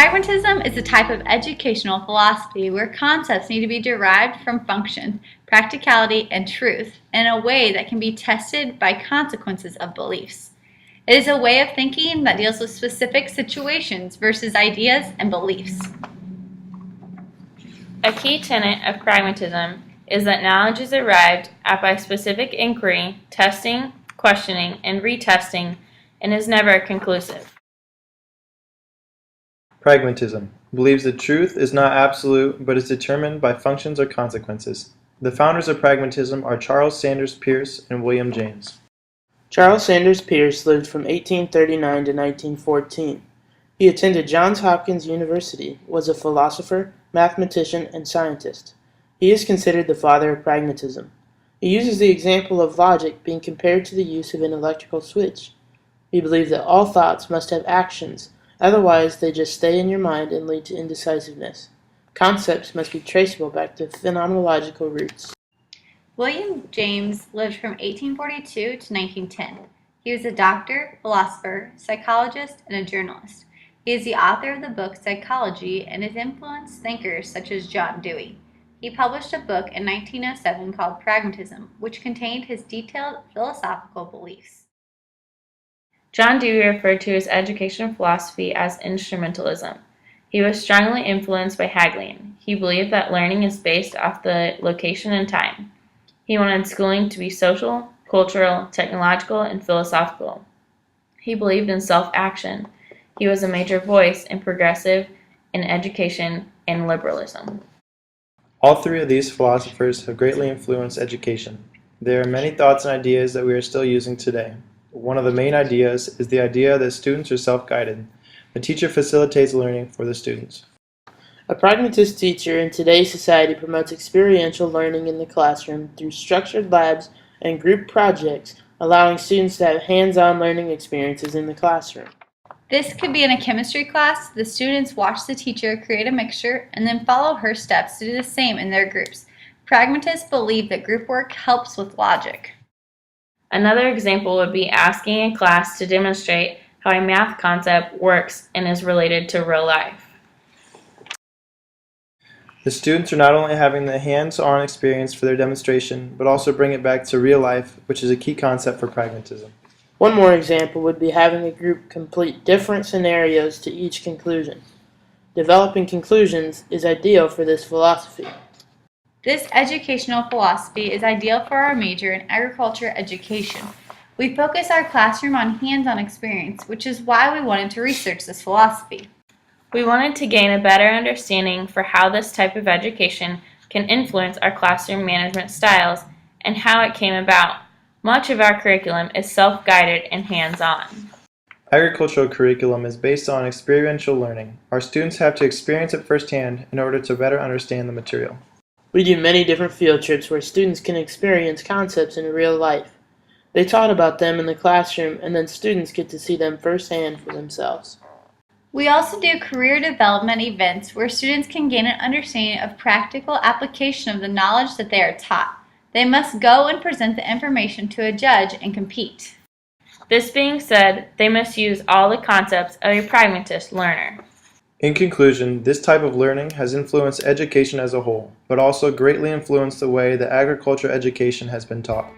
Pragmatism is a type of educational philosophy where concepts need to be derived from function, practicality, and truth in a way that can be tested by consequences of beliefs. It is a way of thinking that deals with specific situations versus ideas and beliefs. A key tenet of pragmatism is that knowledge is arrived at by specific inquiry, testing, questioning, and retesting, and is never conclusive. Pragmatism believes that truth is not absolute but is determined by functions or consequences. The founders of pragmatism are Charles Sanders Peirce and William James. Charles Sanders Peirce lived from 1839 to 1914. He attended Johns Hopkins University, was a philosopher, mathematician, and scientist. He is considered the father of pragmatism. He uses the example of logic being compared to the use of an electrical switch. He believed that all thoughts must have actions, otherwise they just stay in your mind and lead to indecisiveness. Concepts must be traceable back to phenomenological roots. William James lived from 1842 to 1910. He was a doctor, philosopher, psychologist, and a journalist. He is the author of the book Psychology and has influenced thinkers such as John Dewey. He published a book in 1907 called Pragmatism, which contained his detailed philosophical beliefs. John Dewey referred to his educational philosophy as instrumentalism. He was strongly influenced by Hegelian. He believed that learning is based off the location and time. He wanted schooling to be social, cultural, technological, and philosophical. He believed in self-action. He was a major voice in progressive in education and liberalism. All three of these philosophers have greatly influenced education. There are many thoughts and ideas that we are still using today. One of the main ideas is the idea that students are self-guided. The teacher facilitates learning for the students. A pragmatist teacher in today's society promotes experiential learning in the classroom through structured labs and group projects, allowing students to have hands-on learning experiences in the classroom. This could be in a chemistry class. The students watch the teacher create a mixture and then follow her steps to do the same in their groups. Pragmatists believe that group work helps with logic. Another example would be asking a class to demonstrate how a math concept works and is related to real life. The students are not only having the hands-on experience for their demonstration, but also bring it back to real life, which is a key concept for pragmatism. One more example would be having a group complete different scenarios to each conclusion. Developing conclusions is ideal for this philosophy. This educational philosophy is ideal for our major in agriculture education. We focus our classroom on hands-on experience, which is why we wanted to research this philosophy. We wanted to gain a better understanding for how this type of education can influence our classroom management styles and how it came about. Much of our curriculum is self-guided and hands-on. Agricultural curriculum is based on experiential learning. Our students have to experience it firsthand in order to better understand the material. We do many different field trips where students can experience concepts in real life. They taught about them in the classroom, and then students get to see them firsthand for themselves. We also do career development events where students can gain an understanding of practical application of the knowledge that they are taught. They must go and present the information to a judge and compete. This being said, they must use all the concepts of a pragmatist learner. In conclusion, this type of learning has influenced education as a whole, but also greatly influenced the way that agriculture education has been taught.